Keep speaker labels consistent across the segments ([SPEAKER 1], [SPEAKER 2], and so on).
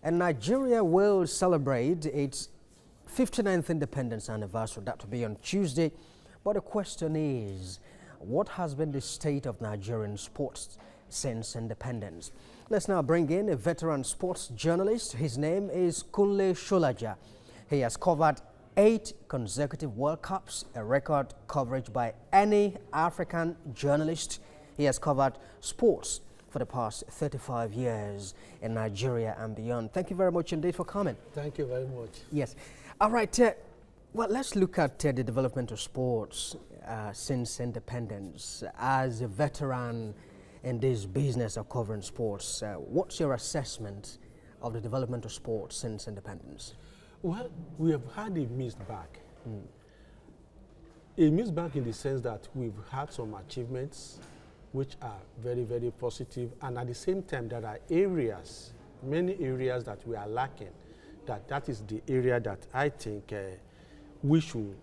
[SPEAKER 1] And Nigeria will celebrate its 59th independence anniversary. That will be on Tuesday. But the question is, what has been the state of Nigerian sports since independence? Let's now bring in a veteran sports journalist. His name is Kunle Sholaja. He has covered 8 consecutive World Cups, a record coverage by any African journalist. He has covered sports for the past 35 years in Nigeria and beyond. Thank you very much indeed for coming.
[SPEAKER 2] Thank you very much.
[SPEAKER 1] Yes. All right. Well, let's look at the development of sports since independence. As a veteran in this business of covering sports, what's your assessment of the development of sports since independence?
[SPEAKER 2] Well, we have had a mixed bag. A mixed bag in the sense that we've had some achievements which are very, very positive, and at the same time there are areas, many areas that we are lacking. That is the area that I think we should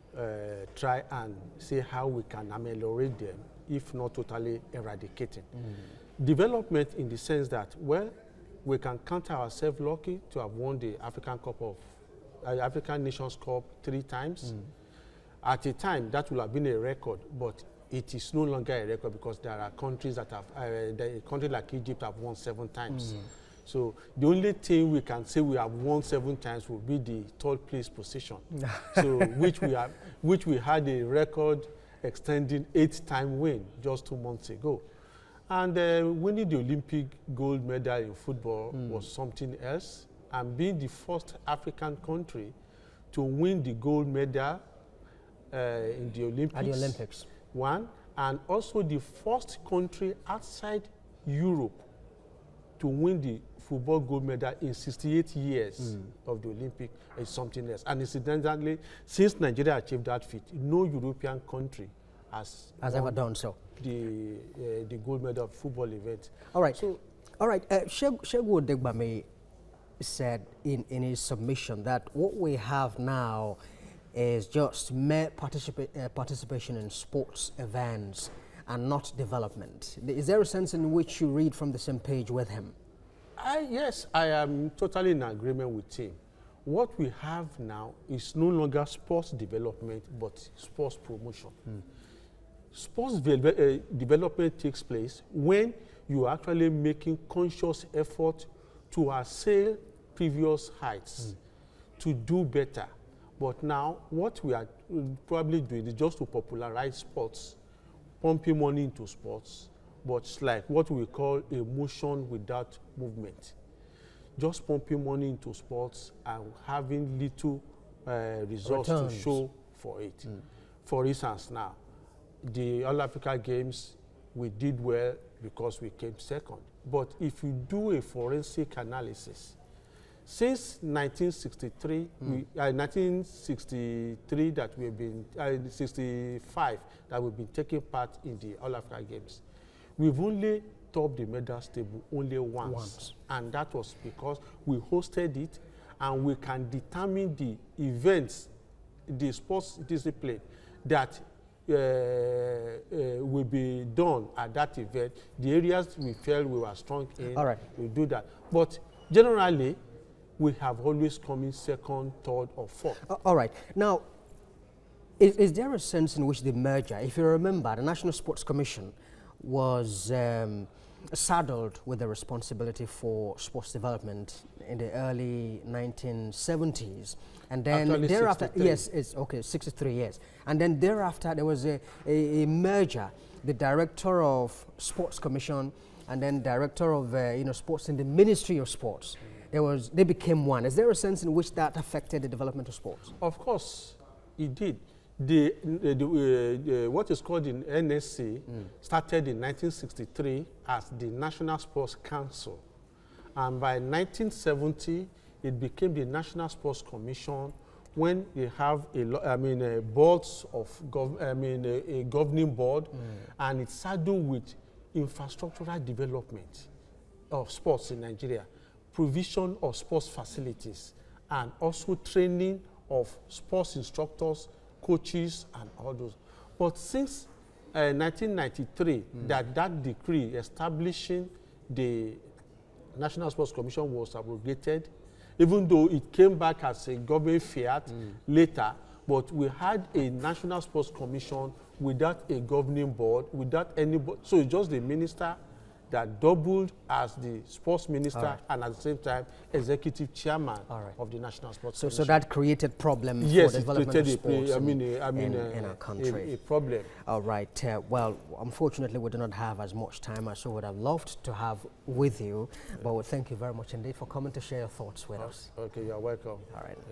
[SPEAKER 2] try and see how we can ameliorate them, if not totally eradicating. Development in the sense that, well, we can count ourselves lucky to have won the African Nations Cup 3 times. At a time, that will have been a record, but it is no longer a record because there are countries that have, a country like Egypt have won 7 times. So the only thing we can say we have won 7 times will be the 3rd place position. So which we had a record extending 8-time win just 2 months ago. And winning the Olympic gold medal in football was something else. And being the first African country to win the gold medal in the Olympics.
[SPEAKER 1] At the Olympics.
[SPEAKER 2] One, and also the first country outside Europe to win the football gold medal in 68 years of the Olympic is something else. And incidentally, since Nigeria achieved that feat, no European country has
[SPEAKER 1] ever done so.
[SPEAKER 2] The gold medal football event.
[SPEAKER 1] All right. So, all right. Shegu Odegbame said in his submission that what we have now is just mere participation in sports events and not development. Is there a sense in which you read from the same page with him?
[SPEAKER 2] Yes, I am totally in agreement with him. What we have now is no longer sports development, but sports promotion. Sports development takes place when you are actually making conscious effort to assail previous heights, to do better. But now, what we are probably doing is just to popularize sports, pumping money into sports, but it's like what we call a motion without movement. Just pumping money into sports and having little results to show for it. For instance, now, the All Africa Games, we did well because we came second. But if you do a forensic analysis, since 1963, 1963 that we've been, 65 that we've been taking part in the All Africa Games, we've only topped the medal table only once. And that was because we hosted it and we can determine the events, the sports discipline that will be done at that event. The areas we felt we were strong in, we do that. But generally, we have always come in 2nd, 3rd, or 4th.
[SPEAKER 1] All right. Now, is there a sense in which the merger, if you remember, the National Sports Commission was saddled with the responsibility for sports development in the early 1970s. And then
[SPEAKER 2] actually
[SPEAKER 1] thereafter,
[SPEAKER 2] 63.
[SPEAKER 1] yes, it's okay, 63 years. And then thereafter, there was a merger. The director of Sports Commission and then director of sports in the Ministry of Sports. They became one. Is there a sense in which that affected the development of sports?
[SPEAKER 2] Of course, it did. What is called the NSC started in 1963 as the National Sports Council. And by 1970, it became the National Sports Commission when they have boards of a governing board, and it's saddled with infrastructural development of sports in Nigeria, provision of sports facilities, and also training of sports instructors, coaches, and all those. But since 1993, that decree establishing the National Sports Commission was abrogated, even though it came back as a government fiat later. But we had a National Sports Commission without a governing board, without anybody. So it's just the minister that doubled as the sports minister and at the same time executive chairman of the National Sports Commission.
[SPEAKER 1] So that created problems
[SPEAKER 2] yes,
[SPEAKER 1] for the development of sports in our country.
[SPEAKER 2] A problem.
[SPEAKER 1] All right. Well, unfortunately, we do not have as much time as we would have loved to have with you. But we thank you very much indeed for coming to share your thoughts with us.
[SPEAKER 2] Okay, you're welcome.
[SPEAKER 1] All right.
[SPEAKER 2] Yeah.